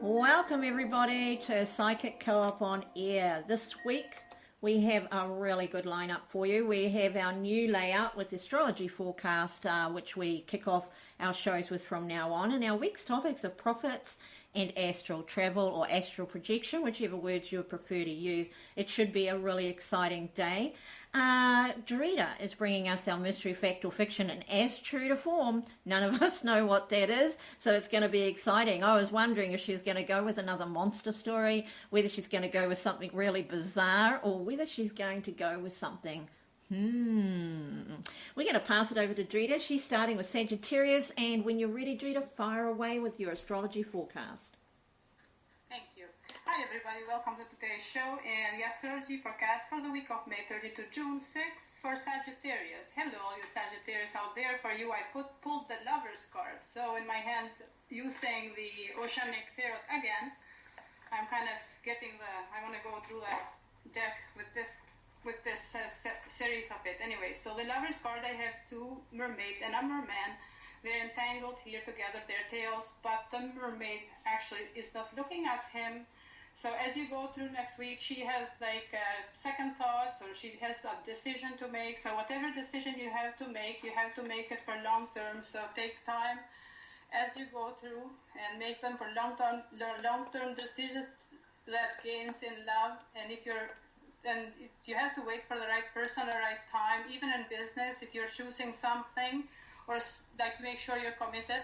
Welcome everybody to Psychic Co-op on Air. This week we have a really good lineup for you. We have our new layout with the Astrology Forecast, which we kick off our shows with from now on. And our week's topics are profits and astral travel or astral projection, whichever words you prefer to use. It should be a really exciting day. Drita is bringing us our mystery, fact or fiction, and as true to form, none of us know what that is, so it's going to be exciting. I was wondering if she was going to go with another monster story, whether she's going to go with something really bizarre, or whether she's going to go with something We're going to pass it over to Drita. She's starting with Sagittarius, and when you're ready, Drita, fire away with your astrology forecast. Thank you. Hi everybody, welcome to today's show and the astrology forecast for the week of May 30 to June 6 for Sagittarius. Hello all you Sagittarius out there. For you I pulled the Lover's card. So in my hand, using the Oceanic Tarot again, I'm kind of getting I want to go through the deck with this series of it. Anyway, so the Lover's card, I have two mermaid and a merman. They're entangled here together, their tails, but the mermaid actually is not looking at him. So as you go through next week, she has like second thoughts, or she has a decision to make. So whatever decision you have to make it for long term. So take time as you go through and make them for long-term decisions that gains in love. And you have to wait for the right person, the right time. Even in business, if you're choosing something, or like make sure you're committed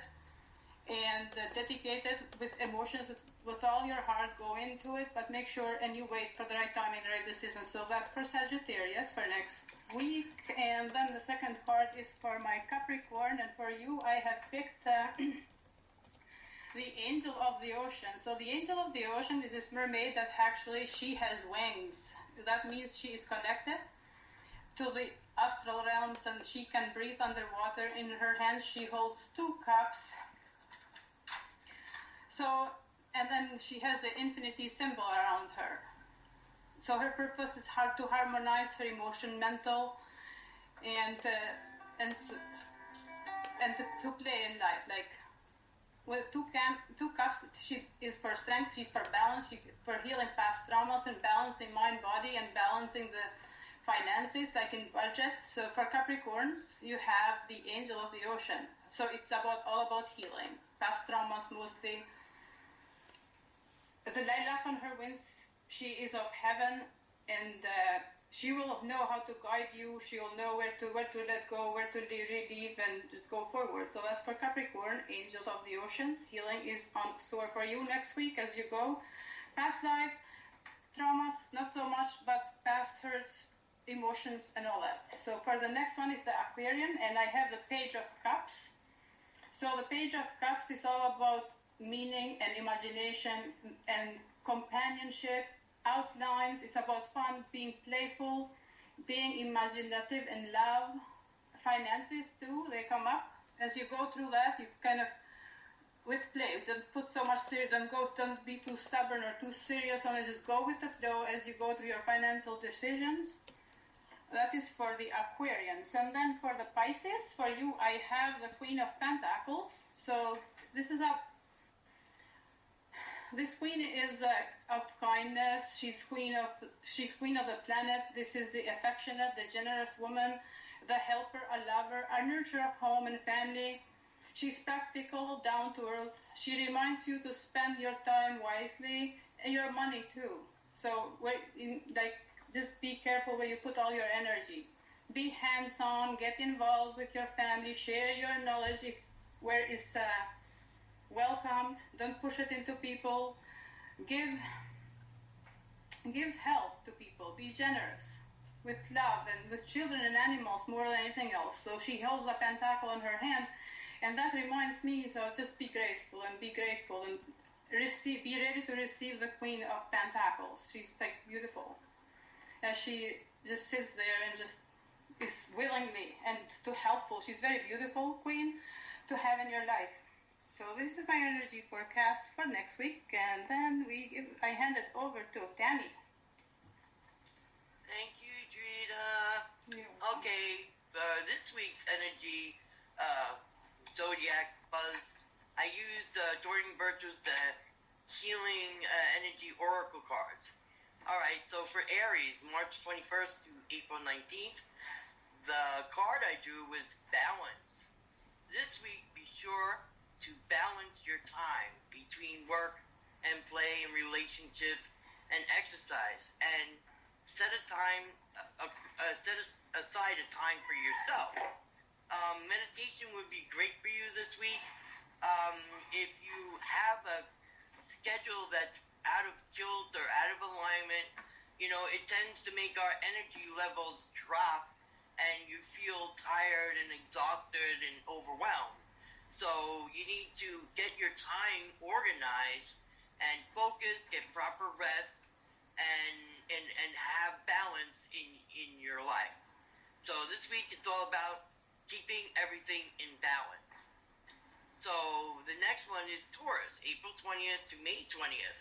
and dedicated with emotions, with all your heart, go into it, but make sure and you wait for the right time and the right decision. So that's for Sagittarius for next week. And then the second card is for my Capricorn, and for you I have picked the Angel of the Ocean. So the Angel of the Ocean is this mermaid that actually she has wings. That means she is connected to the astral realms and she can breathe underwater. In her hands she holds two cups. So, and then she has the infinity symbol around her. So her purpose is to harmonize her emotion, mental, and to play in life. Like with two cups, she is for strength, she's for balance, for healing past traumas and balancing mind, body, and balancing the finances, like in budget. So for Capricorns, you have the Angel of the Ocean. So it's all about healing, past traumas mostly. The lilac on her wings, she is of heaven, and she will know how to guide you. She will know where to let go, where to relieve, and just go forward. So that's for Capricorn, Angel of the Oceans. Healing is on store for you next week as you go. Past life, traumas, not so much, but past hurts, emotions, and all that. So for the next one is the Aquarian, and I have the Page of Cups. So the Page of Cups is all about meaning and imagination and companionship, outlines. It's about fun, being playful, being imaginative, and love. Finances too, they come up. As you go through that, you kind of, with play, don't put so much serious, don't be too stubborn or too serious on it. Just go with the flow as you go through your financial decisions. That is for the Aquarians. And then for the Pisces, for you, I have the Queen of Pentacles. So this queen is of kindness. She's queen of the planet. This is the affectionate, the generous woman, the helper, a lover, a nurturer of home and family. She's practical, down to earth. She reminds you to spend your time wisely and your money too. So just be careful where you put all your energy. Be hands-on, get involved with your family, share your knowledge where it's welcomed. Don't push it into people. Give help to people. Be generous with love and with children and animals more than anything else. So she holds a pentacle in her hand, and that reminds me, so just be graceful and be grateful and be ready to receive the Queen of Pentacles. She's like beautiful. As she just sits there and just is willingly and too helpful. She's very beautiful queen to have in your life. So this is my energy forecast for next week, and then I hand it over to Tammy. Thank you, Drita. Okay, this week's energy zodiac buzz, I use Jordan Bertels healing energy oracle cards. All right, so for Aries, March 21st to April 19th, the card I drew was balance. This week, be sure to balance your time between work and play and relationships and exercise, and set aside a time for yourself. Meditation would be great for you this week. If you have a schedule that's out of kilt or out of alignment, it tends to make our energy levels drop and you feel tired and exhausted and overwhelmed. So you need to get your time organized and focus, get proper rest, and have balance in your life. So this week it's all about keeping everything in balance. So the next one is Taurus, April 20th to May 20th.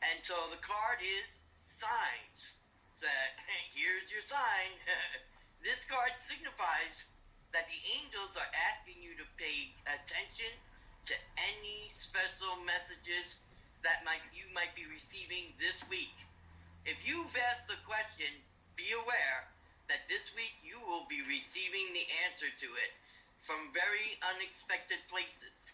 And so the card is signs. That here's your sign. This card signifies that the angels are asking you to pay attention to any special messages that you might be receiving this week. If you've asked the question, be aware that this week you will be receiving the answer to it from very unexpected places.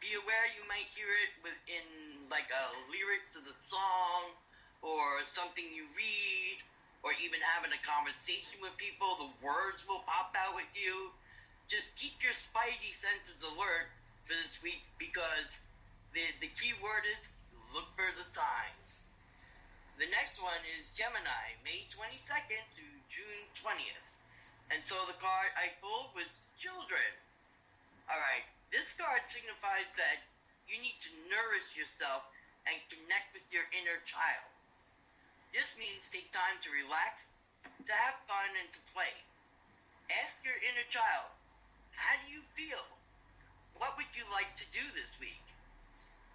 Be aware you might hear it within like a lyrics of the song or something you read, or even having a conversation with people. The words will pop out with you. Just keep your spidey senses alert for this week, because the key word is look for the signs. The next one is Gemini, May 22nd to June 20th. And so the card I pulled was children. All right, this card signifies that you need to nourish yourself and connect with your inner child. This means take time to relax, to have fun, and to play. Ask your inner child, how do you feel? What would you like to do this week?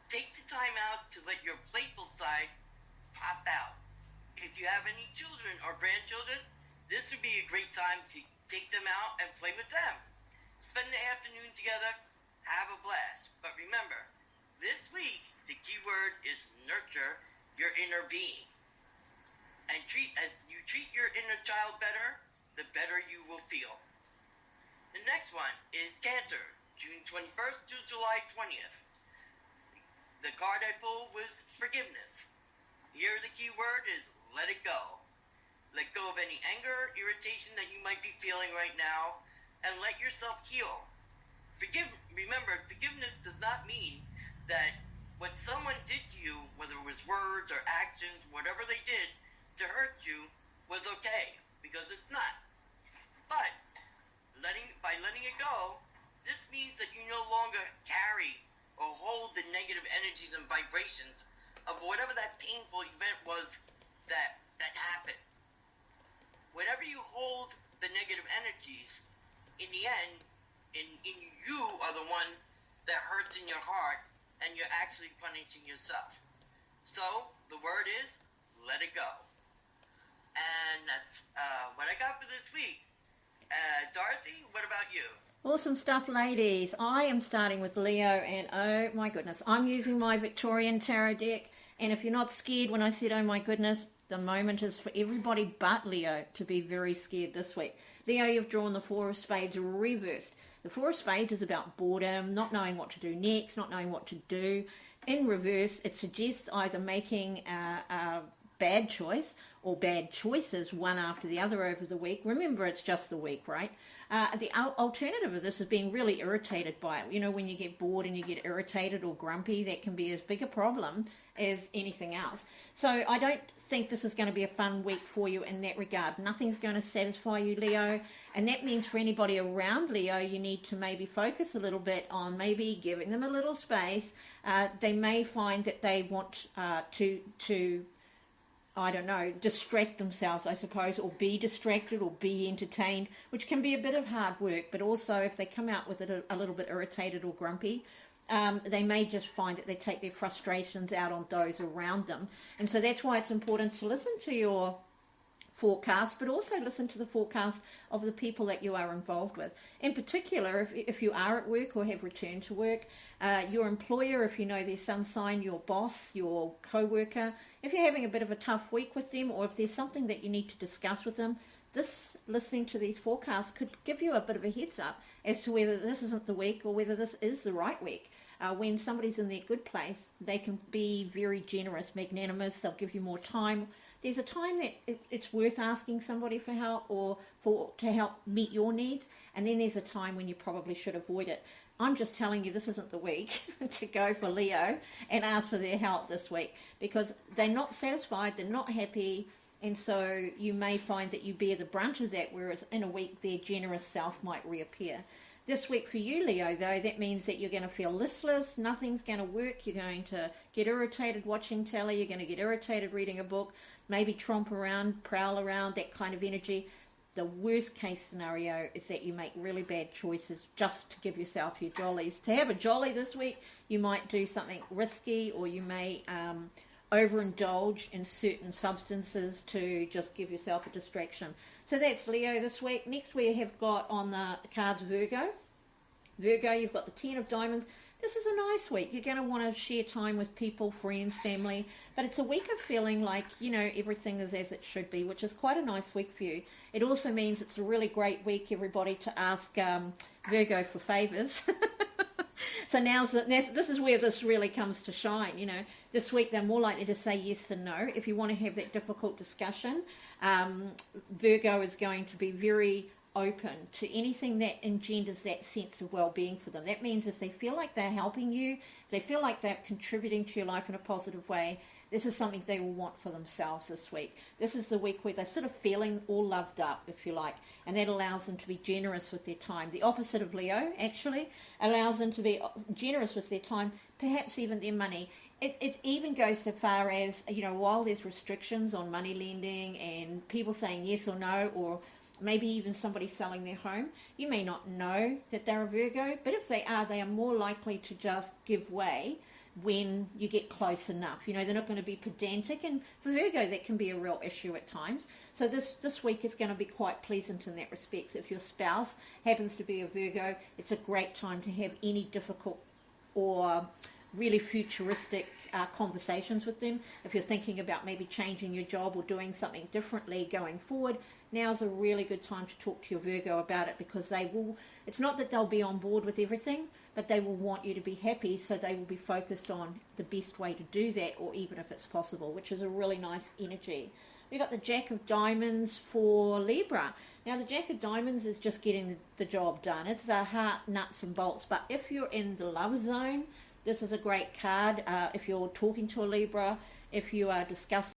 Take the time out to let your playful side pop out. If you have any children or grandchildren, this would be a great time to take them out and play with them. Spend the afternoon together, have a blast. But remember, this week, the key word is nurture your inner being. And as you treat your inner child better, the better you will feel. The next one is Cancer, June 21st to July 20th. The card I pulled was forgiveness. Here the key word is let it go. Let go of any anger, irritation that you might be feeling right now, and let yourself heal. Remember, forgiveness does not mean that what someone did to you, whether it was words or actions, whatever they did to hurt you, was okay, because it's not. But by letting it go, this means that you no longer carry or hold the negative energies and vibrations of whatever that painful event was that happened. Whenever you hold the negative energies, in the end, you are the one that hurts in your heart, and you're actually punishing yourself. So the word is let it go. And that's what I got for this week. Dorothy, what about you? Awesome stuff, ladies. I am starting with Leo, and oh my goodness, I'm using my Victorian tarot deck. And if you're not scared when I said, oh my goodness, the moment is for everybody but Leo to be very scared this week. Leo, you've drawn the Four of Spades reversed. The Four of Spades is about boredom, not knowing what to do next, not knowing what to do. In reverse, it suggests either making a bad choice or bad choices one after the other over the week. Remember, it's just the week, right? The alternative of this is being really irritated by it. You know, when you get bored and you get irritated or grumpy, that can be as big a problem as anything else. So I don't think this is going to be a fun week for you in that regard. Nothing's going to satisfy you, Leo. And that means for anybody around Leo, you need to maybe focus a little bit on maybe giving them a little space. They may find that they want to I don't know, distract themselves, I suppose, or be distracted or be entertained, which can be a bit of hard work. But also if they come out with it a little bit irritated or grumpy, they may just find that they take their frustrations out on those around them. And so that's why it's important to listen to your forecast, but also listen to the forecast of the people that you are involved with. In particular, if you are at work or have returned to work, your employer, if you know their sun sign, your boss, your co-worker, if you're having a bit of a tough week with them, or if there's something that you need to discuss with them, listening to these forecasts could give you a bit of a heads up as to whether this isn't the week or whether this is the right week. When somebody's in their good place, they can be very generous, magnanimous, they'll give you more time. There's a time that it's worth asking somebody for help or to help meet your needs, and then there's a time when you probably should avoid it. I'm just telling you, this isn't the week to go for Leo and ask for their help this week, because they're not satisfied, they're not happy, and so you may find that you bear the brunt of that, whereas in a week their generous self might reappear. This week for you, Leo, though, that means that you're going to feel listless, nothing's going to work, you're going to get irritated watching telly, you're going to get irritated reading a book, maybe tromp around, prowl around, that kind of energy. The worst case scenario is that you make really bad choices just to give yourself your jollies. To have a jolly this week, you might do something risky, or you may overindulge in certain substances to just give yourself a distraction. So that's Leo this week. Next we have got on the cards Virgo. Virgo, you've got the 10 of Diamonds. This is a nice week. You're going to want to share time with people, friends, family, but it's a week of feeling like, everything is as it should be, which is quite a nice week for you. It also means it's a really great week, everybody, to ask Virgo for favours. So this is where this really comes to shine. This week they're more likely to say yes than no. If you want to have that difficult discussion, Virgo is going to be very open to anything that engenders that sense of well-being for them. That means if they feel like they're helping you, if they feel like they're contributing to your life in a positive way, this is something they will want for themselves this week. This is the week where they're sort of feeling all loved up, if you like, and that allows them to be generous with their time. The opposite of Leo, actually, allows them to be generous with their time, perhaps even their money. It even goes so far as, while there's restrictions on money lending and people saying yes or no, or maybe even somebody selling their home, you may not know that they're a Virgo, but if they are more likely to just give way when you get close enough. They're not going to be pedantic, and for Virgo that can be a real issue at times. So this week is going to be quite pleasant in that respect. If your spouse happens to be a Virgo, it's a great time to have any difficult or really futuristic conversations with them. If you're thinking about maybe changing your job or doing something differently going forward, now's a really good time to talk to your Virgo about it, because it's not that they'll be on board with everything, but they will want you to be happy, so they will be focused on the best way to do that, or even if it's possible, which is a really nice energy. We've got the Jack of Diamonds for Libra. Now, the Jack of Diamonds is just getting the job done. It's the heart, nuts and bolts. But if you're in the love zone, this is a great card. If you're talking to a Libra, if you are discussing